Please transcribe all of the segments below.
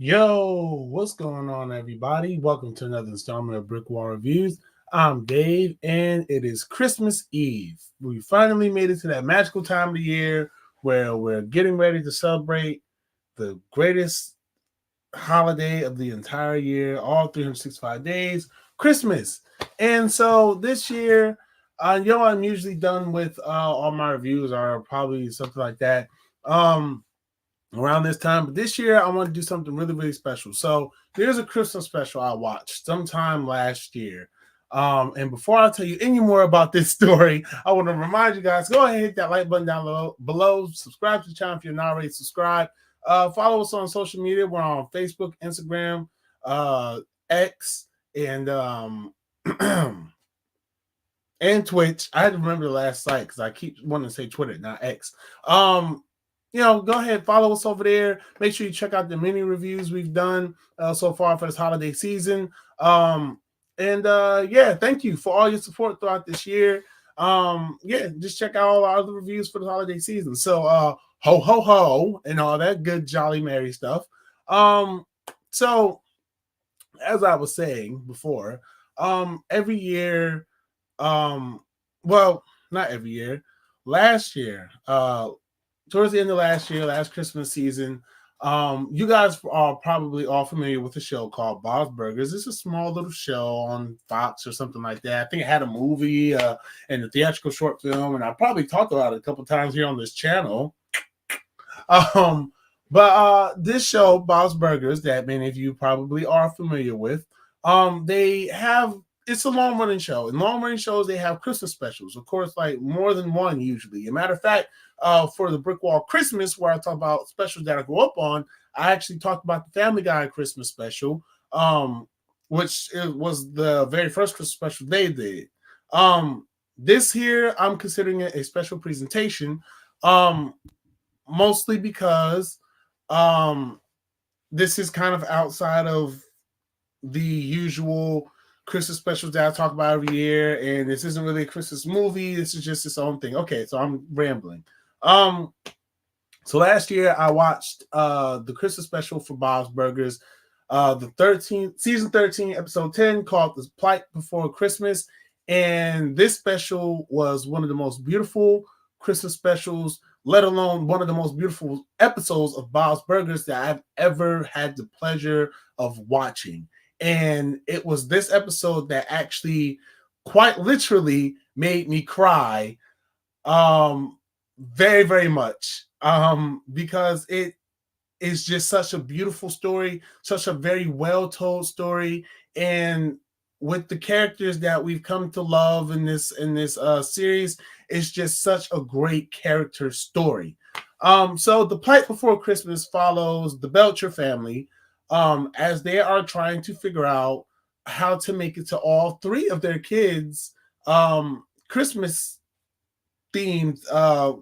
Yo, what's going on, everybody? Welcome to another installment of BrickWall Reviews. I'm Dave, and it is Christmas Eve. We finally made it to that magical time of the year where we're getting ready to celebrate the greatest holiday of the entire year, all 365 days, Christmas. And so this year, I'm usually done with all my reviews, or probably something like that. Around this time, but this year I want to do something really, really special. So there's a Christmas special I watched sometime last year. And before I tell you any more about this story, I want to remind you guys, go ahead and hit that like button down below. Subscribe to the channel if you're not already subscribed. Follow us on social media. We're on Facebook, Instagram, X, and and Twitch. I had to remember the last site because I keep wanting to say Twitter, not X. Go ahead, follow us over there. Make sure you check out the mini reviews we've done so far for this holiday season. Thank you for all your support throughout this year. Just check out all our other reviews for the holiday season. So ho ho ho and all that good jolly merry stuff. So as I was saying before, every year, not every year, last year, towards the end of last year, last Christmas season, you guys are probably all familiar with a show called Bob's Burgers. It's a small little show on Fox or something like that. I think it had a movie and a theatrical short film, and I probably talked about it a couple times here on this channel. This show, Bob's Burgers, that many of you probably are familiar with, it's a long-running show. In long-running shows, they have Christmas specials. Of course, like more than one usually. As a matter of fact, for the BrickWall Christmas, where I talk about specials that I grew up on, I actually talked about the Family Guy Christmas special, which it was the very first Christmas special they did. This here, I'm considering it a special presentation, mostly because this is kind of outside of the usual Christmas specials that I talk about every year, and this isn't really a Christmas movie. This is just its own thing. Okay, so I'm rambling. So last year I watched the Christmas special for Bob's Burgers, season 13, episode 10, called "The Plight Before Christmas," and this special was one of the most beautiful Christmas specials, let alone one of the most beautiful episodes of Bob's Burgers that I've ever had the pleasure of watching. And it was this episode that actually quite literally made me cry very, very much because it is just such a beautiful story, such a very well-told story. And with the characters that we've come to love in this series, it's just such a great character story. So The Plight Before Christmas follows the Belcher family as they are trying to figure out how to make it to all three of their kids' Christmas themed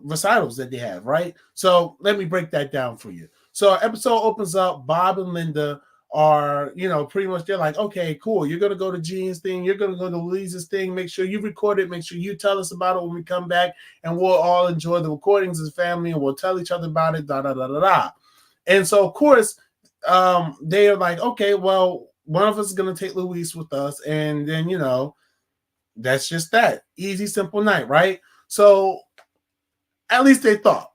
recitals that they have, right? So let me break that down for you. So episode opens up, Bob and Linda are, pretty much, they're like, okay, cool, you're going to go to Gene's thing, you're going to go to Louise's thing, make sure you record it, make sure you tell us about it when we come back, and we'll all enjoy the recordings as a family, and we'll tell each other about it, da-da-da-da-da. And so, of course, they are like, okay, well, one of us is going to take Louise with us, and then, that's just that. Easy, simple night, right? So, at least they thought.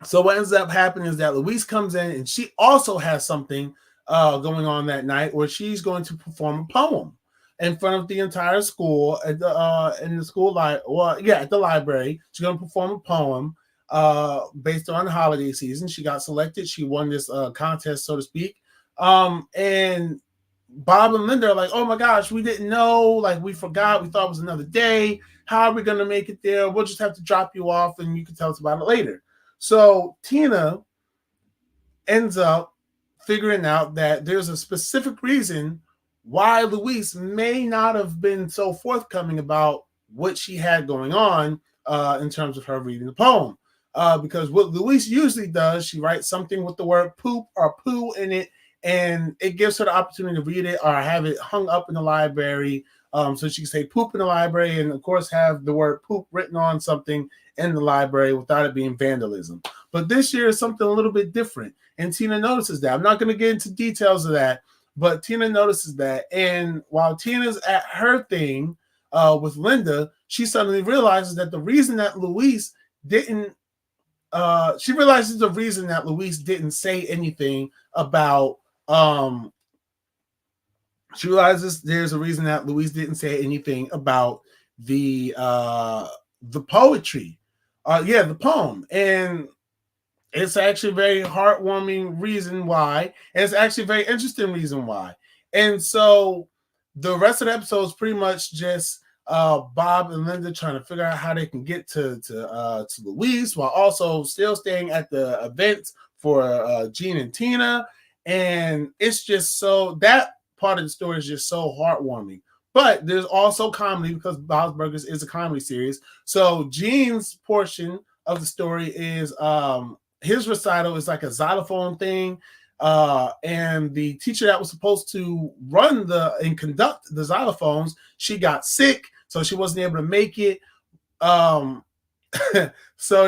So what ends up happening is that Louise comes in, and she also has something going on that night where she's going to perform a poem in front of the entire school at the at the library. She's going to perform a poem based on the holiday season. She got selected. She won this contest, so to speak. And Bob and Linda are like, oh my gosh, we didn't know. Like, we forgot. We thought it was another day. How are we going to make it there? We'll just have to drop you off, and you can tell us about it later. So Tina ends up figuring out that there's a specific reason why Louise may not have been so forthcoming about what she had going on in terms of her reading the poem. Because what Louise usually does, she writes something with the word poop or poo in it, and it gives her the opportunity to read it or have it hung up in the library. So she can say poop in the library and, of course, have the word poop written on something in the library without it being vandalism. But this year is something a little bit different. and Tina notices that. I'm not going to get into details of that, but Tina notices that. And while Tina's at her thing with Linda, she suddenly realizes that the reason that Luis didn't she realizes the reason that Luis didn't say anything about she realizes there's a reason that Luis didn't say anything about the poetry. Yeah, the poem. And it's actually a very heartwarming reason why. And it's actually a very interesting reason why. And so the rest of the episode is pretty much just Bob and Linda trying to figure out how they can get to Luis while also still staying at the events for Gene and Tina. And it's just so that part of the story is just so heartwarming. But there's also comedy because Bob's Burgers is a comedy series. So Gene's portion of the story is his recital is like a xylophone thing. And the teacher that was supposed to run and conduct the xylophones, she got sick, so she wasn't able to make it. So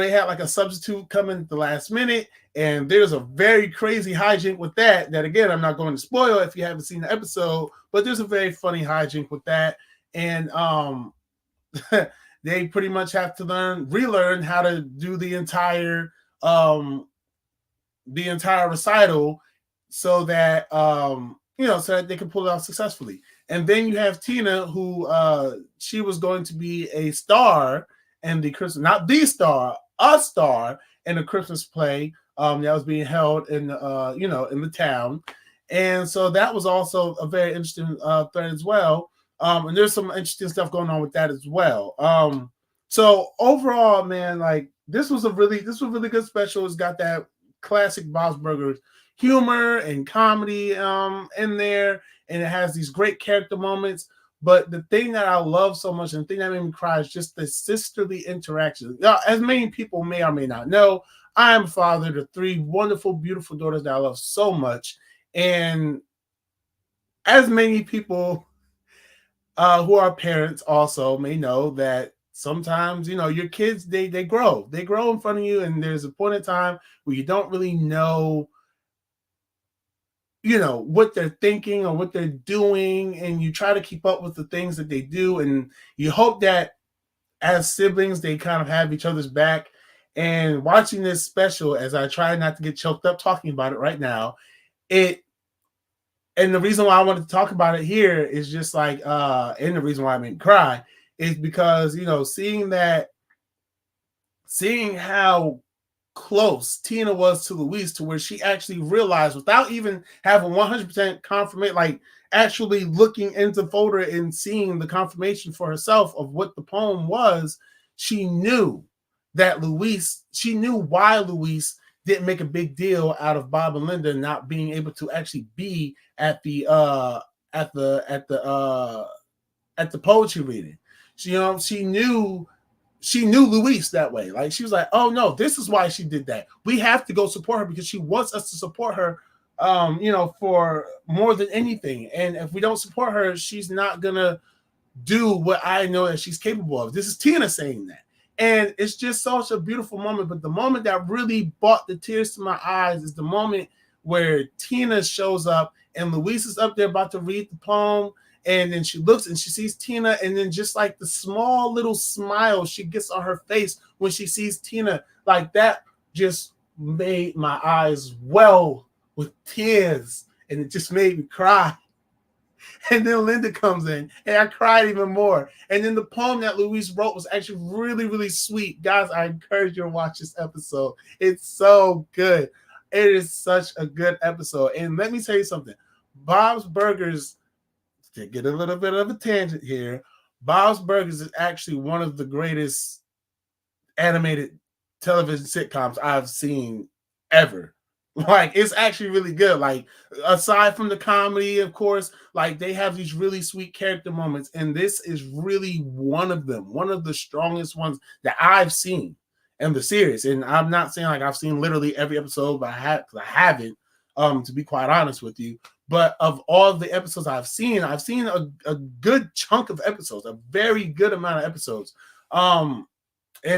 they had like a substitute come in at the last minute, and there's a very crazy hijink with that again, I'm not going to spoil if you haven't seen the episode, but there's a very funny hijink with that. And they pretty much have to relearn how to do the entire recital so that so that they can pull it off successfully. And then you have Tina, who she was going to be a star in the Christmas, not the star, a star in a Christmas play that was being held in in the town. And so that was also a very interesting thread as well. And there's some interesting stuff going on with that as well. So overall, man, like this was a really good special. It's got that classic Bob's Burgers humor and comedy in there, and it has these great character moments. But the thing that I love so much and the thing that made me cry is just the sisterly interaction. Now, as many people may or may not know, I am a father to 3 wonderful, beautiful daughters that I love so much. And as many people who are parents also may know that sometimes, your kids, they grow in front of you, and there's a point in time where you don't really know what they're thinking or what they're doing, and you try to keep up with the things that they do, and you hope that as siblings they kind of have each other's back. And watching this special, as I try not to get choked up talking about it right now, and the reason why I wanted to talk about it here is just like and the reason why I made me cry is because seeing how close Tina was to Luis, to where she actually realized, without even having 100% confirmation, like actually looking into the folder and seeing the confirmation for herself of what the poem was, she knew why Luis didn't make a big deal out of Bob and Linda not being able to actually be at the poetry reading. She knew Luis that way. Like, she was like, oh no, this is why she did that. We have to go support her because she wants us to support her, for more than anything. And if we don't support her, she's not gonna do what I know that she's capable of. This is Tina saying that. And it's just such a beautiful moment. But the moment that really brought the tears to my eyes is the moment where Tina shows up and Luis is up there about to read the poem. And then she looks and she sees Tina, and then just like the small little smile she gets on her face when she sees Tina, like that just made my eyes well with tears, and it just made me cry. And then Linda comes in, and I cried even more. And then the poem that Luis wrote was actually really, really sweet. Guys, I encourage you to watch this episode. It's so good. It is such a good episode. And let me tell you something. Bob's Burgers, to get a little bit of a tangent here, Bob's Burgers is actually one of the greatest animated television sitcoms I've seen ever. Like, it's actually really good. Like, aside from the comedy, of course, like, they have these really sweet character moments, and this is really one of them, one of the strongest ones that I've seen in the series. And I'm not saying like I've seen literally every episode, but I haven't, to be quite honest with you. But of all the episodes I've seen a good chunk of episodes, a very good amount of episodes. And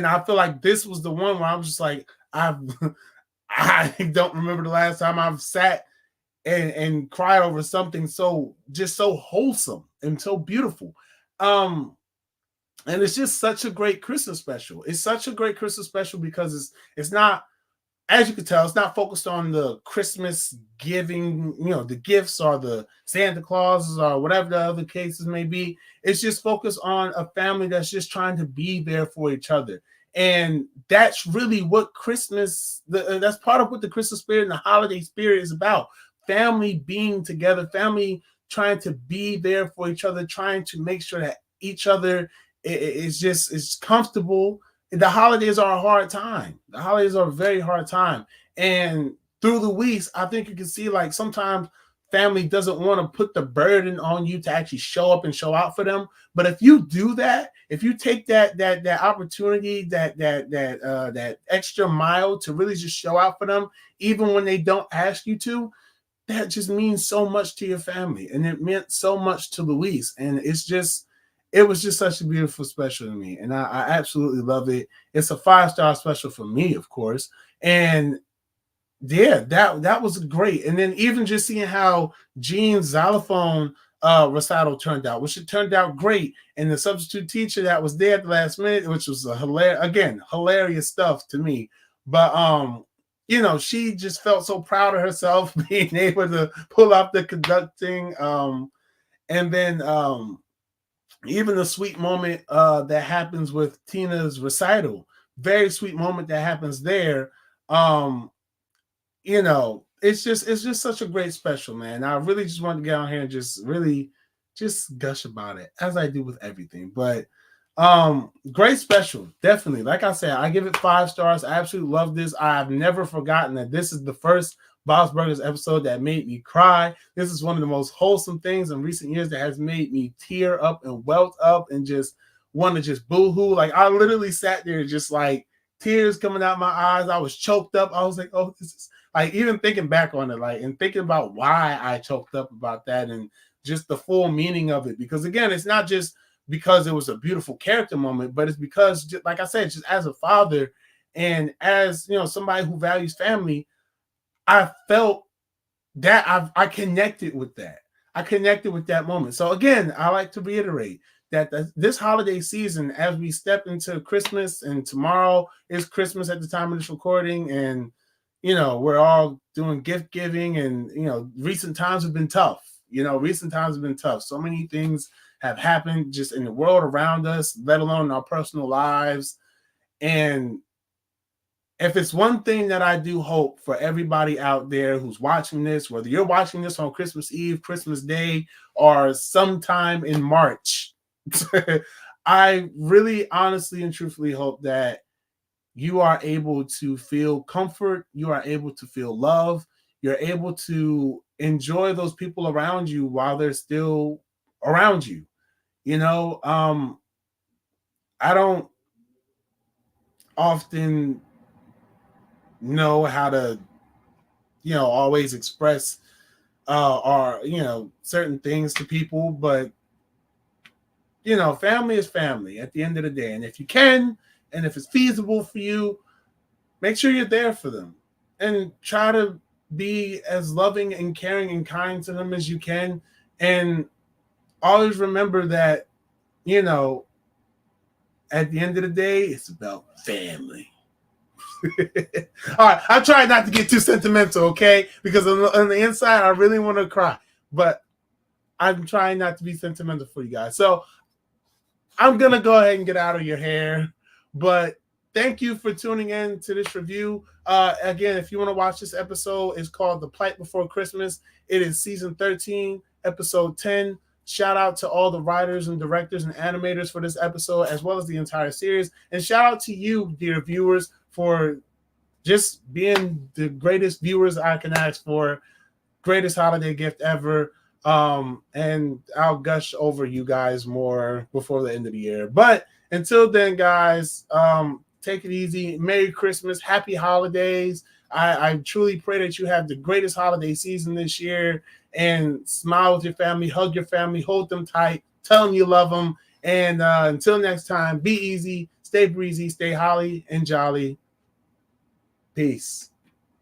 I feel like this was the one where I'm just like, I don't remember the last time I've sat and cried over something so just so wholesome and so beautiful. Um, and it's just such a great Christmas special. It's such a great Christmas special because it's not, as you can tell, it's not focused on the Christmas giving, the gifts or the Santa Clauses or whatever the other cases may be. It's just focused on a family that's just trying to be there for each other. And that's really what Christmas, that's part of what the Christmas spirit and the holiday spirit is about. Family being together, family trying to be there for each other, trying to make sure that each other is comfortable. The holidays are a hard time. The holidays are a very hard time. And through the weeks, I think you can see like sometimes family doesn't want to put the burden on you to actually show up and show out for them. But if you do that, if you take that opportunity, that extra mile to really just show out for them, even when they don't ask you to, that just means so much to your family. And it meant so much to Luis. And it was just such a beautiful special to me. And I absolutely love it. It's a 5-star special for me, of course. And yeah, that was great. And then even just seeing how Gene's xylophone recital turned out, which it turned out great. And the substitute teacher that was there at the last minute, which was hilarious stuff to me. But she just felt so proud of herself being able to pull off the conducting. And then even the sweet moment that happens with Tina's recital, very sweet moment that happens there. It's just such a great special, man. I really just wanted to get on here and just really just gush about it, as I do with everything. But great special, definitely. Like I said, I give it 5 stars. I absolutely love this. I've never forgotten that this is the first Bob's Burgers episode that made me cry. This is one of the most wholesome things in recent years that has made me tear up and welt up and just want to just boo-hoo. Like I literally sat there just like tears coming out my eyes. I was choked up. I was like, oh, this is like, even thinking back on it, like, and thinking about why I choked up about that and just the full meaning of it. Because again, it's not just because it was a beautiful character moment, but it's because, just, like I said, just as a father and as, somebody who values family, I felt that I connected with that. I connected with that moment. So again, I like to reiterate that this holiday season, as we step into Christmas, and tomorrow is Christmas at the time of this recording, and we're all doing gift giving, and recent times have been tough. So many things have happened just in the world around us, let alone in our personal lives. And if it's one thing that I do hope for everybody out there who's watching this, whether you're watching this on Christmas Eve, Christmas Day, or sometime in March, I really honestly and truthfully hope that you are able to feel comfort, you are able to feel love, you're able to enjoy those people around you while they're still around you. I don't often know how to, always express or, certain things to people, but, family is family at the end of the day. And if you can, and if it's feasible for you, make sure you're there for them and try to be as loving and caring and kind to them as you can. And always remember that, at the end of the day, it's about family. All right, I try not to get too sentimental, okay? Because on the inside, I really want to cry, but I'm trying not to be sentimental for you guys. So I'm gonna go ahead and get out of your hair, but thank you for tuning in to this review. Again, if you want to watch this episode, it's called The Plight Before Christmas. It is season 13, episode 10. Shout out to all the writers and directors and animators for this episode, as well as the entire series. And shout out to you, dear viewers, for just being the greatest viewers I can ask for. Greatest holiday gift ever. And I'll gush over you guys more before the end of the year. But until then, guys, take it easy. Merry Christmas. Happy holidays. I truly pray that you have the greatest holiday season this year, and smile with your family, hug your family, hold them tight, tell them you love them. And until next time, be easy, stay breezy, stay holly and jolly. Peace.